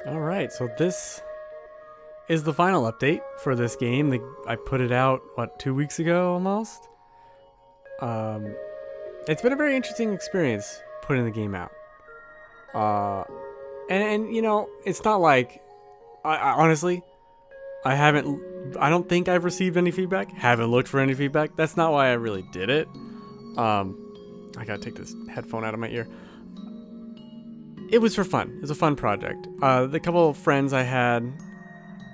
Alright, so this is the final update for this game. I put it out, 2 weeks ago almost? Um, it's been a very interesting experience putting the game out. And you know, it's not like, I honestly, I don't think I've received any feedback, haven't looked for any feedback. That's not why I really did it. I gotta take this headphone out of my ear. It was for fun. It was a fun project. The couple of friends I had,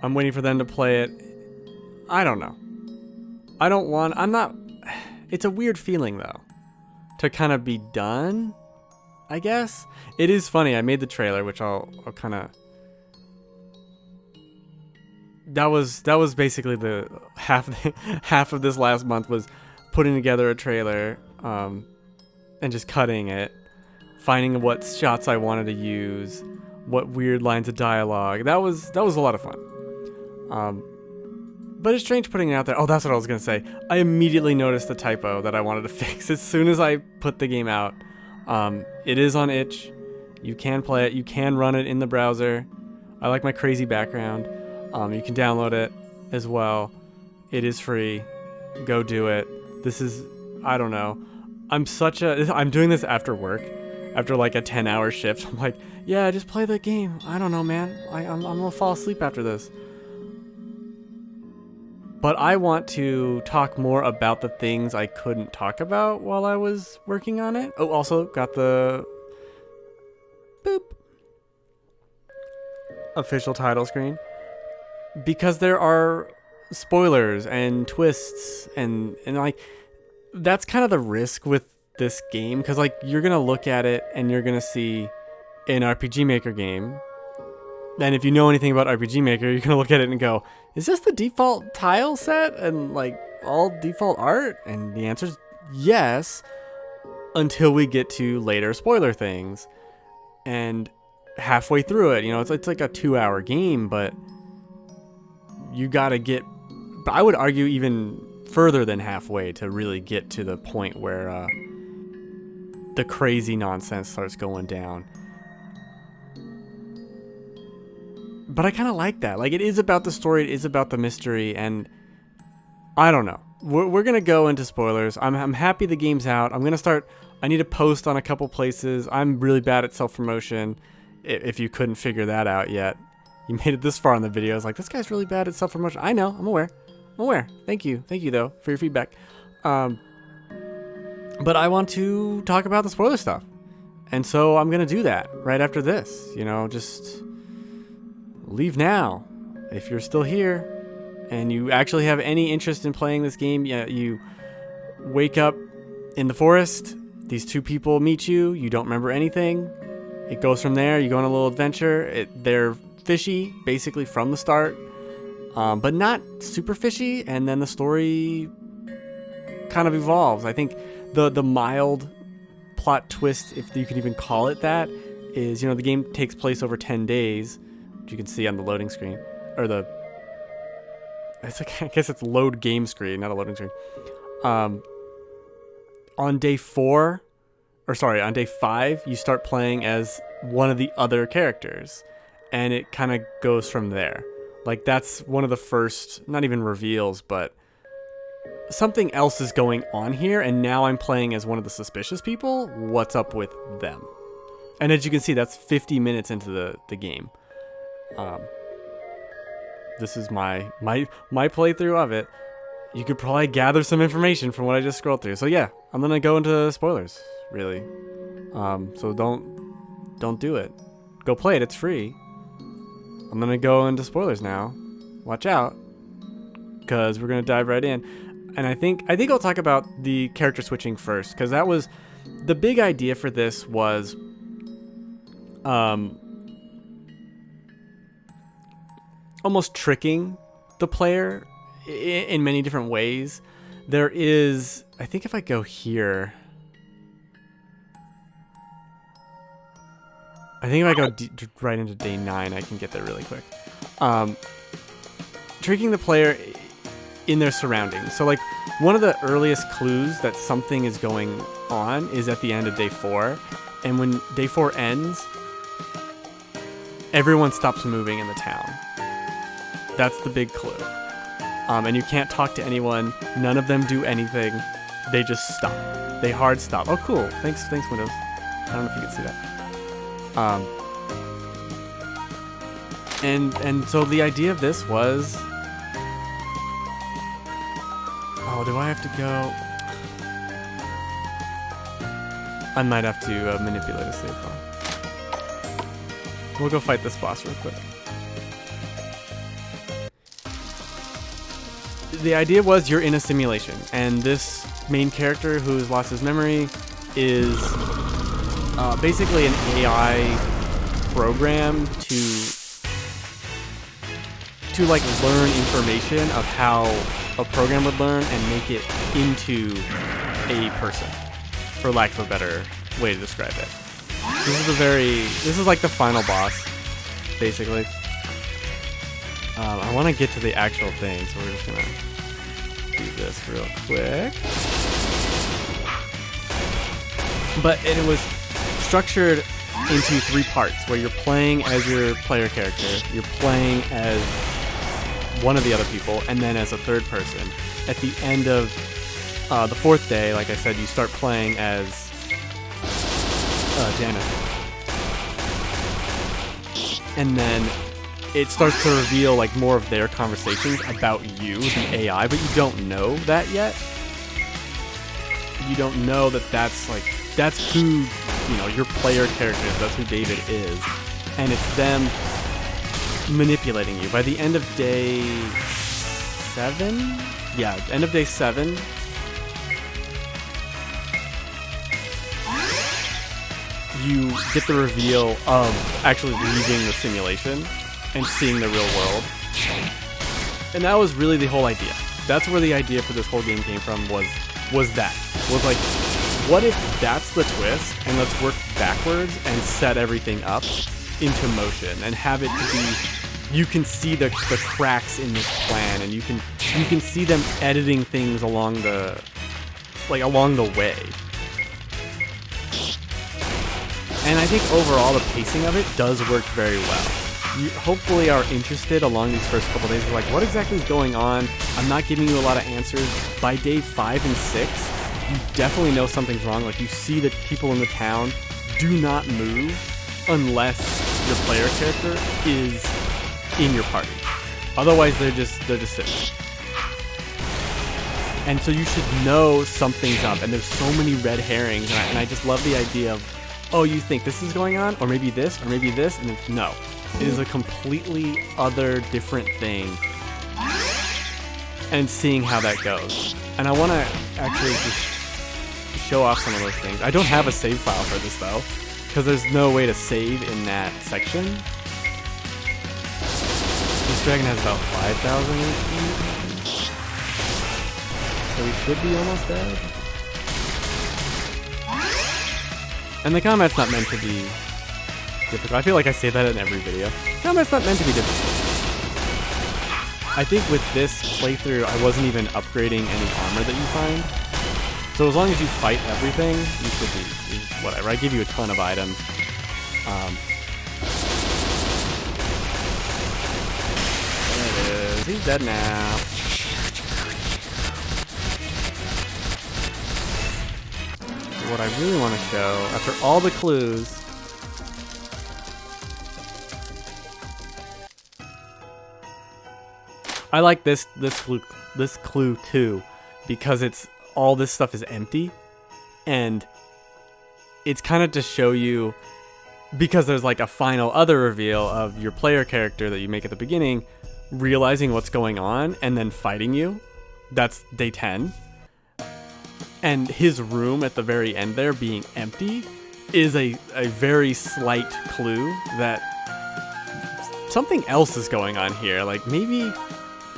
I'm waiting for them to play it. I don't know. I'm not, it's a weird feeling though, to kind of be done, I guess. It is funny. I made the trailer, which I'll kind of, that was basically the half of this last month was putting together a trailer, and just cutting it, finding what shots I wanted to use, what weird lines of dialogue. That was a lot of fun. But it's strange putting it out there. Oh, that's what I was gonna say. I immediately noticed the typo that I wanted to fix as soon as I put the game out. It is on itch. You can play it. You can run it in the browser. I like my crazy background. You can download it as well. It is free. Go do it. This is, I don't know. I'm doing this after work, after like a 10-hour shift. I'm like, yeah, just play the game. I don't know, man. I'm gonna fall asleep after this. But I want to talk more about the things I couldn't talk about while I was working on it. Oh, also got the boop official title screen, because there are spoilers and twists and like, that's kind of the risk with this game, because like, you're gonna look at it and you're gonna see an RPG Maker game. And if you know anything about RPG Maker, you're gonna look at it and go, is this the default tile set and like all default art? And the answer is yes, until we get to later spoiler things. And halfway through it, you know, it's like a 2-hour game, but you gotta get, I would argue, even further than halfway to really get to the point where the crazy nonsense starts going down. But I kind of like that. Like, it is about the story, it is about the mystery, and I don't know. We're going to go into spoilers. I'm happy the game's out. I need to post on a couple places. I'm really bad at self-promotion, if you couldn't figure that out yet. You made it this far in the video. I was like, this guy's really bad at self-promotion. I know, I'm aware. Thank you, though, for your feedback. But I want to talk about the spoiler stuff. And so I'm going to do that right after this. You know, just leave now if you're still here and you actually have any interest in playing this game. Yeah, you wake up in the forest, these two people meet you, you don't remember anything. It goes from there. You go on a little adventure. They're fishy basically from the start, but not super fishy, and then the story kind of evolves. I think the mild plot twist, if you could even call it that, is, you know, the game takes place over 10 days, you can see on the loading screen, or it's like, I guess it's load game screen, not a loading screen. On day 5, you start playing as one of the other characters, and it kind of goes from there. Like, that's one of the first, not even reveals, but something else is going on here, and now I'm playing as one of the suspicious people. What's up with them? And as you can see, that's 50 minutes into the game. This is my playthrough of it. You could probably gather some information from what I just scrolled through. So yeah, I'm gonna go into spoilers, really. So don't do it. Go play it. It's free. I'm gonna go into spoilers now. Watch out, because we're gonna dive right in. And I think I'll talk about the character switching first, because that was the big idea for this. Was almost tricking the player in many different ways. There is, I think if I go here, I think if I go right into day 9, I can get there really quick. Tricking the player in their surroundings. So like, one of the earliest clues that something is going on is at the end of day 4. And when day 4 ends, everyone stops moving in the town. That's the big clue. And you can't talk to anyone. None of them do anything. They just stop. They hard stop. Oh, cool. Thanks, Windows. I don't know if you can see that. And so the idea of this was, oh, do I have to go? I might have to manipulate a save file. We'll go fight this boss real quick. The idea was you're in a simulation, and this main character who's lost his memory is basically an AI program to like learn information of how a program would learn and make it into a person, for lack of a better way to describe it. This is like the final boss, basically. I want to get to the actual thing, so we're just gonna do this real quick. But it was structured into 3 parts, where you're playing as your player character, you're playing as one of the other people, and then as a third person. At the end of the 4th day, like I said, you start playing as Janice. And then it starts to reveal like more of their conversations about you, the AI, but you don't know that yet. You don't know that that's who, your player character is, that's who David is. And it's them manipulating you. By the end of day 7? Yeah, end of day 7. You get the reveal of actually leaving the simulation and seeing the real world. And that was really the whole idea. That's where the idea for this whole game came from, was like, what if that's the twist, and let's work backwards and set everything up into motion and have it to be, you can see the cracks in this plan, and you can see them editing things along the way. And I think overall the pacing of it does work very well. You hopefully are interested along these first couple days. Like, what exactly is going on? I'm not giving you a lot of answers. By day 5 and 6, you definitely know something's wrong. Like, you see that people in the town do not move unless your player character is in your party. Otherwise, they're just sitting. And so you should know something's up. And there's so many red herrings. And I just love the idea of, oh, you think this is going on? Or maybe this? Or maybe this? And it's, no. It is a completely other, different thing. And seeing how that goes. And I want to actually just show off some of those things. I don't have a save file for this, though, because there's no way to save in that section. This dragon has about 5,000 HP. So we should be almost dead. And the combat's not meant to be difficult. I feel like I say that in every video. Combat's not meant to be difficult. I think with this playthrough, I wasn't even upgrading any armor that you find. So as long as you fight everything, you should be whatever. I give you a ton of items. There it is. He's dead now. What I really want to show, after all the clues, I like this clue too, because it's all this stuff is empty, and it's kind of to show you, because there's like a final other reveal of your player character that you make at the beginning realizing what's going on and then fighting you. That's day 10. And his room at the very end there being empty is a very slight clue that something else is going on here. Like, maybe,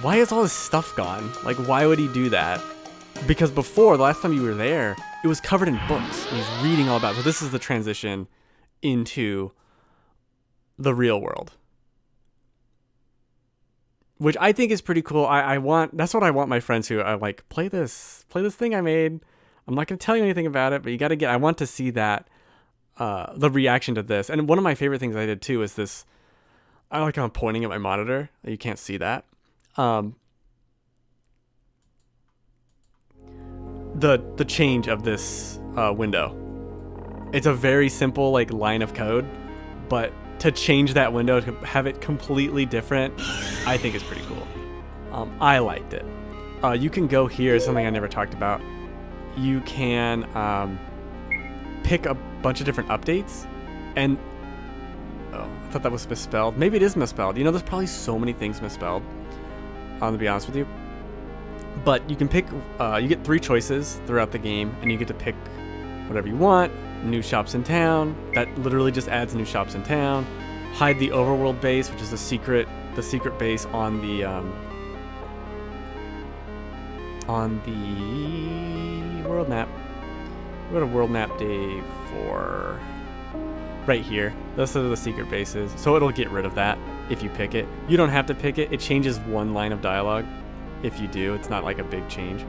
why is all his stuff gone? Like, why would he do that? Because before, the last time you were there, it was covered in books. And he's reading all about it. So this is the transition into the real world, which I think is pretty cool. That's what I want my friends who are like, play this thing I made. I'm not going to tell you anything about it, but I want to see that, the reaction to this. And one of my favorite things I did too is this, I like how I'm pointing at my monitor. You can't see that. The change of this window. It's a very simple like line of code, but to change that window to have it completely different, I think is pretty cool. I liked it. You can go here, something I never talked about. You can pick a bunch of different updates, and oh, I thought that was misspelled. Maybe it is misspelled. You know, there's probably so many things misspelled. To be honest with you, but you can pick. You get 3 choices throughout the game, and you get to pick whatever you want. New shops in town. That literally just adds new shops in town. Hide the overworld base, which is the secret base on the world map. Go to world map day 4. Right here. Those are the secret bases. So it'll get rid of that if you pick it. You don't have to pick it. It changes 1 line of dialogue. If you do, it's not like a big change.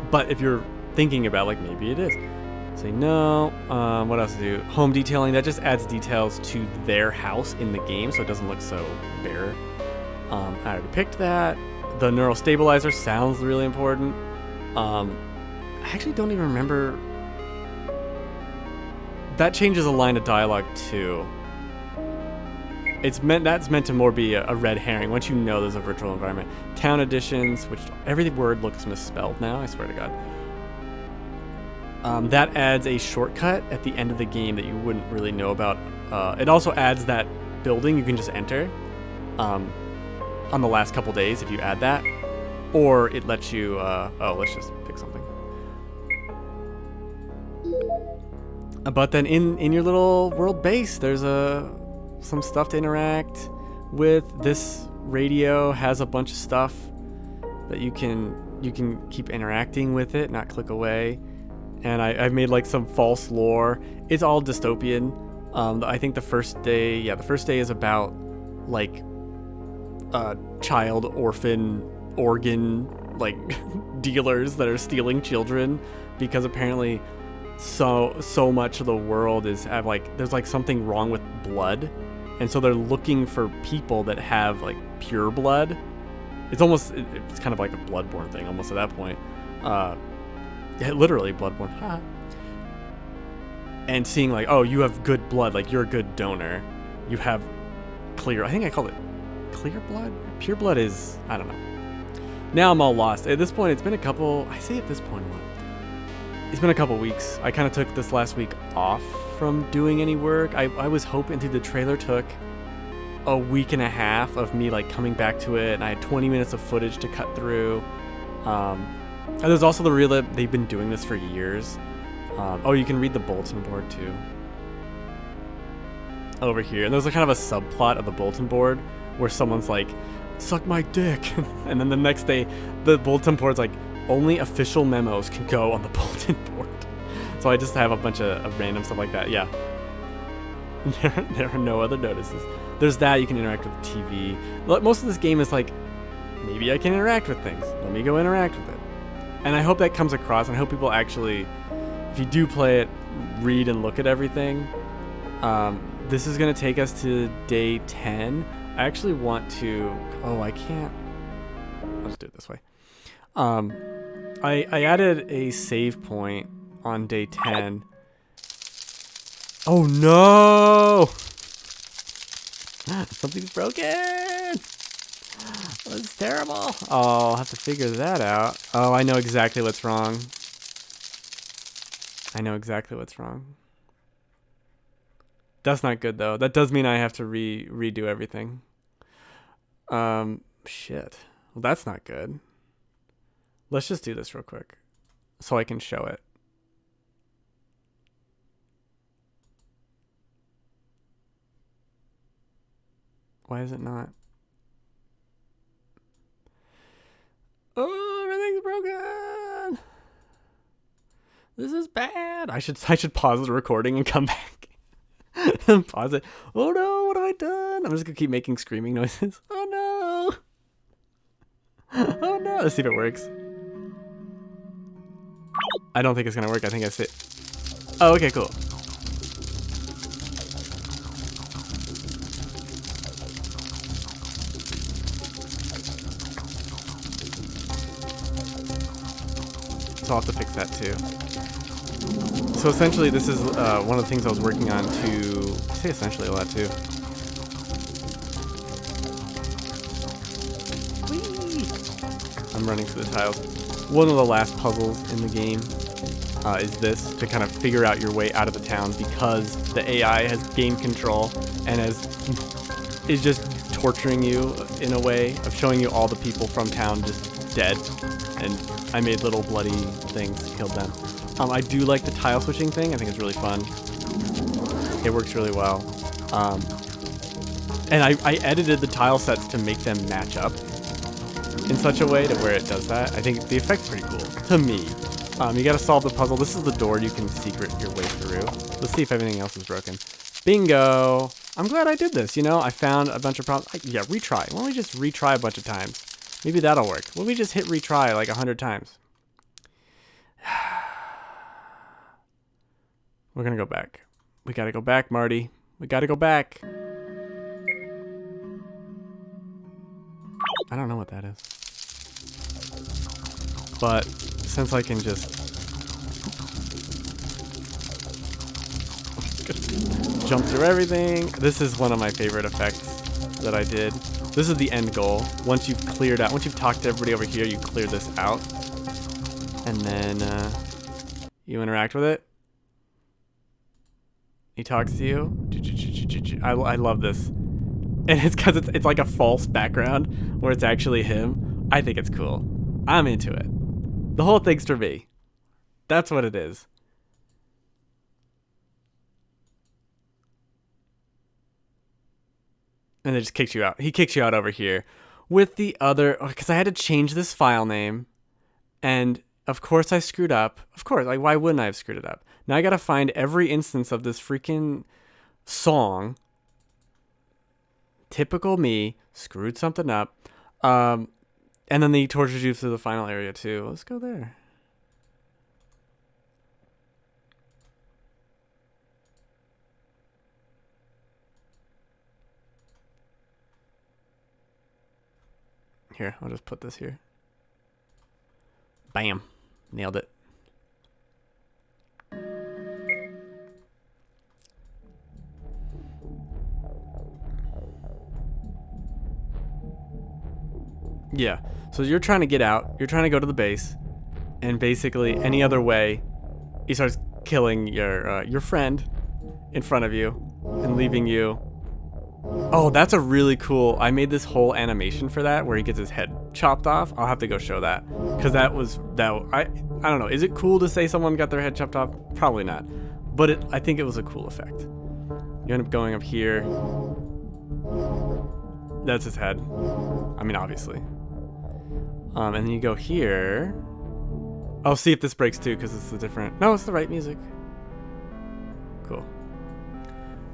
But if you're thinking about like maybe it is. Say no. What else to do? Home detailing. That just adds details to their house in the game, so it doesn't look so bare. I already picked that. The neural stabilizer sounds really important. I actually don't even remember. That changes a line of dialogue too. That's meant to more be a red herring. Once you know there's a virtual environment. Town additions, which every word looks misspelled now. I swear to God. That adds a shortcut at the end of the game that you wouldn't really know about. It also adds that building you can just enter on the last couple days if you add that. Or it lets you, let's just pick something. But then in your little world base, there's some stuff to interact with. This radio has a bunch of stuff that you can keep interacting with it, not click away. And I've made like some false lore. It's all dystopian. I think the first day is about like child orphan organ like dealers that are stealing children, because apparently so much of the world there's like something wrong with blood, and so they're looking for people that have like pure blood. It's kind of like a bloodborne thing almost at that point. Yeah, literally bloodborne. Ha. And seeing like, oh, you have good blood, like you're a good donor. You have clear, I think I called it clear blood? Pure blood is, I don't know. Now I'm all lost. At this point, it's been a couple weeks. I kind of took this last week off from doing any work. I was hoping to. The trailer took a week and a half of me like coming back to it, and I had 20 minutes of footage to cut through. And there's also the real that they've been doing this for years. You can read the bulletin board too. Over here. And there's a kind of a subplot of the bulletin board where someone's like, suck my dick. And then the next day, the bulletin board's like, only official memos can go on the bulletin board. So I just have a bunch of random stuff like that. Yeah. There are no other notices. There's that. You can interact with the TV. Most of this game is like, maybe I can interact with things. Let me go interact with it. And I hope that comes across, and I hope people actually, if you do play it, read and look at everything. This is going to take us to day 10. I actually want to... Oh, I can't... I'll just do it this way. I added a save point on day 10. Oh, no! Something's broken! That's terrible. Oh, I'll have to figure that out. Oh, I know exactly what's wrong. That's not good, though. That does mean I have to redo everything. Shit. Well, that's not good. Let's just do this real quick so I can show it. Why is it not? Oh, everything's broken. This is bad. I should pause the recording and come back. Pause it. Oh no, what have I done? I'm just gonna keep making screaming noises. Oh no. Oh no. Let's see if it works. I don't think it's gonna work. I think I sit. Oh, okay, cool. So I'll have to fix that too. So essentially, this is one of the things I was working on to... I say essentially a lot too. Whee! I'm running through the tiles. One of the last puzzles in the game is this, to kind of figure out your way out of the town, because the AI has gained control and is just torturing you in a way of showing you all the people from town just dead. And I made little bloody things, killed them. I do like the tile switching thing. I think it's really fun. It works really well. And I edited the tile sets to make them match up in such a way to where it does that. I think the effect's pretty cool, to me. You gotta solve the puzzle. This is the door you can secret your way through. Let's see if everything else is broken. Bingo! I'm glad I did this, you know? I found a bunch of problems. Yeah, retry. Why don't we just retry a bunch of times? Maybe that'll work. Why don't we just hit retry like 100 times? We're gonna go back. We gotta go back, Marty. We gotta go back. I don't know what that is. But since I can just jump through everything, this is one of my favorite effects that I did. This is the end goal. Once you've cleared out, once you've talked to everybody over here, you clear this out. And then you interact with it. He talks to you. I love this. And it's because it's like a false background where it's actually him. I think it's cool. I'm into it. The whole thing's for me. That's what it is. And it just kicks you out. He kicks you out over here with the other, because I had to change this file name. And of course I screwed up. Of course, like why wouldn't I have screwed it up? Now I gotta find every instance of this freaking song. Typical me, screwed something up. And then he tortures you through the final area too. Let's go there. Here, I'll just put this here. Bam. Nailed it. Yeah. So you're trying to get out. You're trying to go to the base. And basically, any other way, he starts killing your friend in front of you and leaving you. Oh, that's a really cool... I made this whole animation for that where he gets his head chopped off. I'll have to go show that. Because that was... I don't know. Is it cool to say someone got their head chopped off? Probably not. But I think it was a cool effect. You end up going up here. That's his head. I mean, obviously. And then you go here. I'll see if this breaks too, because it's the different... No, it's the right music. Cool.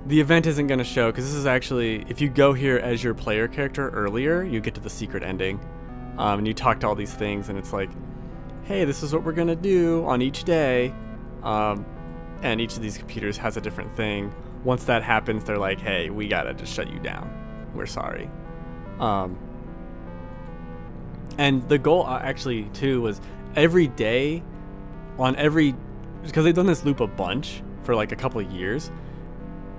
The event isn't going to show, because this is actually... If you go here as your player character earlier, you get to the secret ending. And you talk to all these things, and it's like, hey, this is what we're going to do on each day. And each of these computers has a different thing. Once that happens, they're like, hey, we got to just shut you down. We're sorry. And the goal actually too was every day on every, because they've done this loop a bunch for like a couple of years.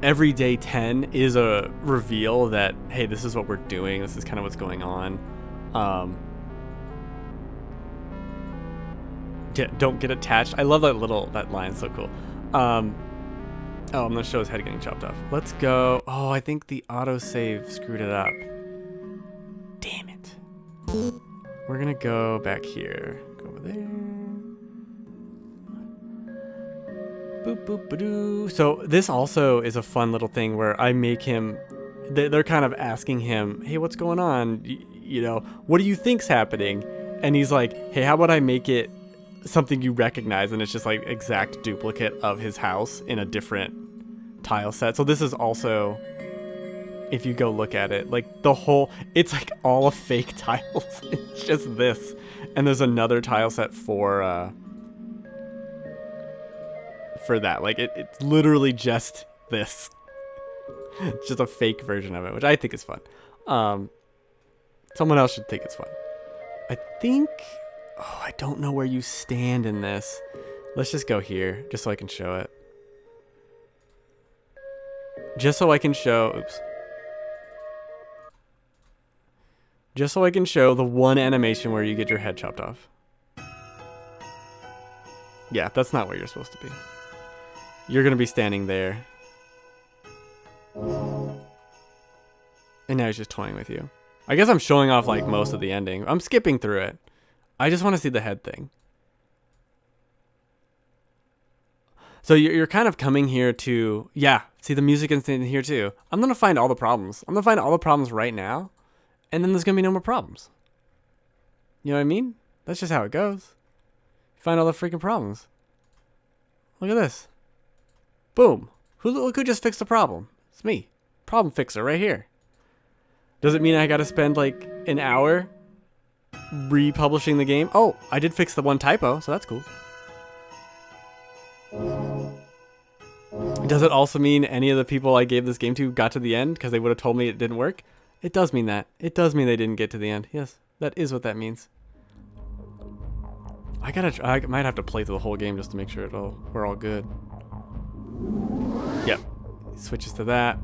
Every day 10 is a reveal that, hey, this is what we're doing. This is kind of what's going on. Don't get attached. I love that line. So cool. Oh, I'm gonna show his head getting chopped off. Let's go. Oh, I think the autosave screwed it up. Damn it. We're gonna go back here. Go over there. Boop, boop, ba-doo. So this also is a fun little thing where I make him... They're kind of asking him, hey, what's going on? You know, what do you think's happening? And he's like, hey, how about I make it something you recognize? And it's just like exact duplicate of his house in a different tile set. So this is also... If you go look at it, like the whole, it's like all fake tiles. It's just this. And there's another tile set for that. Like it's literally just this. It's just a fake version of it, which I think is fun. Someone else should think it's fun. I think Oh, I don't know where you stand in this. Let's just go here, just so I can show it. Just so I can show, oops. Just so I can show the one animation where you get your head chopped off. Yeah, that's not where you're supposed to be. You're gonna be standing there. And now he's just toying with you. I guess I'm showing off like most of the ending. I'm skipping through it. I just want to see the head thing. So you're kind of coming here to, yeah, see the music instant here too. I'm going to find all the problems. I'm going to find all the problems right now, and then there's going to be no more problems. You know what I mean? That's just how it goes. You find all the freaking problems. Look at this. Boom. Look who just fixed the problem. It's me. Problem fixer right here. Does it mean I got to spend like an hour republishing the game? Oh, I did fix the one typo, so that's cool. Does it also mean any of the people I gave this game to got to the end because they would have told me it didn't work? It does mean that. It does mean they didn't get to the end. Yes, that is what that means. I might have to play through the whole game just to make sure we're all good. Yep. Switches to that.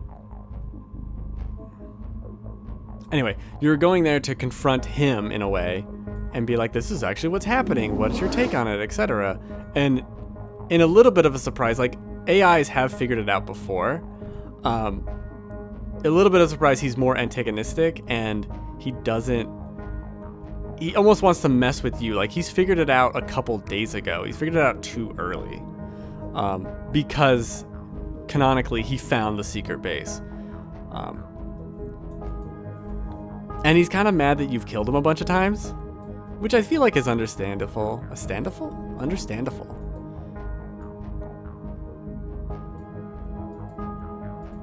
Anyway, you're going there to confront him in a way and be like, this is actually what's happening. What's your take on it, etc. And in a little bit of a surprise, like AIs have figured it out before. A little bit of surprise, he's more antagonistic and he almost wants to mess with you. Like he's figured it out a couple days ago. He's figured it out too early. Because canonically he found the secret base. And he's kind of mad that you've killed him a bunch of times, which I feel like is understandable. Understandable.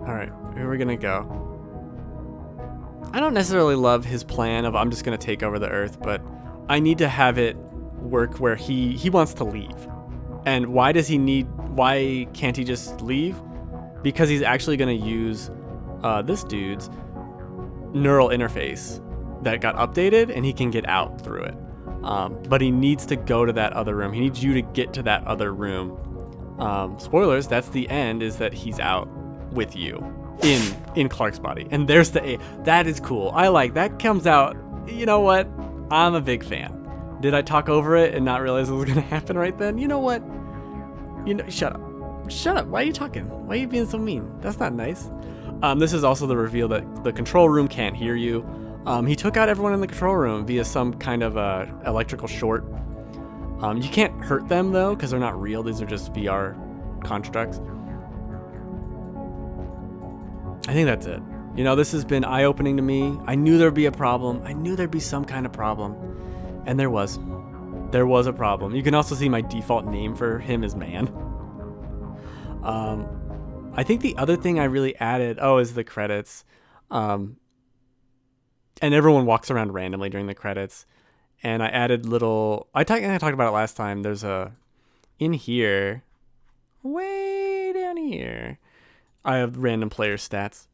Alright, here we're gonna go. I don't necessarily love his plan of I'm just gonna take over the earth, but I need to have it work where he wants to leave. And why can't he just leave? Because he's actually gonna use this dude's neural interface that got updated and he can get out through it. But he needs to go to that other room. He needs you to get to that other room. Spoilers, that's the end, is that he's out with you in Clark's body. And there's the A. That is cool. I like that. Comes out. You know what? I'm a big fan. Did I talk over it and not realize it was going to happen right then? You know what? Shut up. Shut up. Why are you talking? Why are you being so mean? That's not nice. This is also the reveal that the control room can't hear you. He took out everyone in the control room via some kind of electrical short. You can't hurt them though, because they're not real. These are just VR constructs. I think that's it. This has been eye-opening to me. I knew there'd be a problem. I knew there'd be some kind of problem. And there was. There was a problem. You can also see my default name for him is Man. I think the other thing I really added, is the credits. And everyone walks around randomly during the credits. And I added I talked about it last time. There's in here, way down here, I have random player stats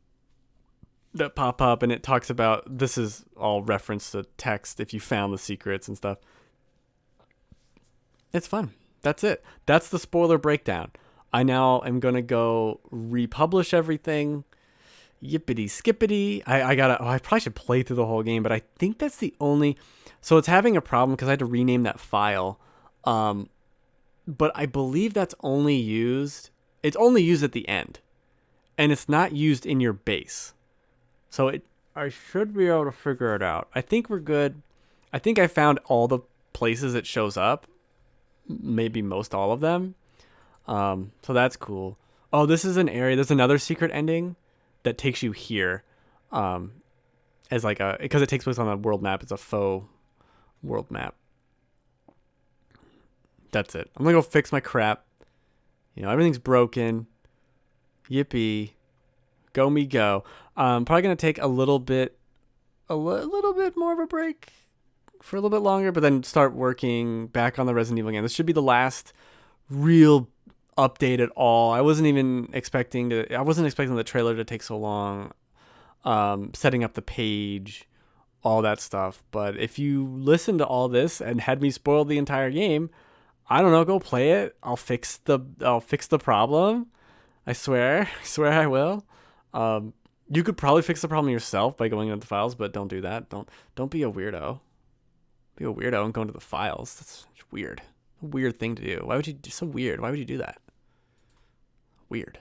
that pop up, and it talks about, this is all reference to text if you found the secrets and stuff. It's fun. That's it. That's the spoiler breakdown. I now am going to go republish everything. Yippity skippity. I probably should play through the whole game, but I think that's the only, so it's having a problem because I had to rename that file. But I believe it's only used at the end. And it's not used in your base. So I should be able to figure it out. I think we're good. I think I found all the places it shows up. Maybe most all of them. So that's cool. Oh, this is an area. There's another secret ending that takes you here. As like because it takes place on a world map. It's a faux world map. That's it. I'm going to go fix my crap. Everything's broken. Yippee. Go me go. Probably going to take a little bit more of a break for a little bit longer, but then start working back on the Resident Evil game. This should be the last real update at all. I wasn't expecting the trailer to take so long. Setting up the page, all that stuff. But if you listen to all this and had me spoil the entire game, I don't know, go play it. I'll fix the problem. I swear. I swear I will. You could probably fix the problem yourself by going into the files, but don't do that. Don't be a weirdo. Be a weirdo and go into the files. That's weird. A weird thing to do. Why would you do so weird? Why would you do that? Weird.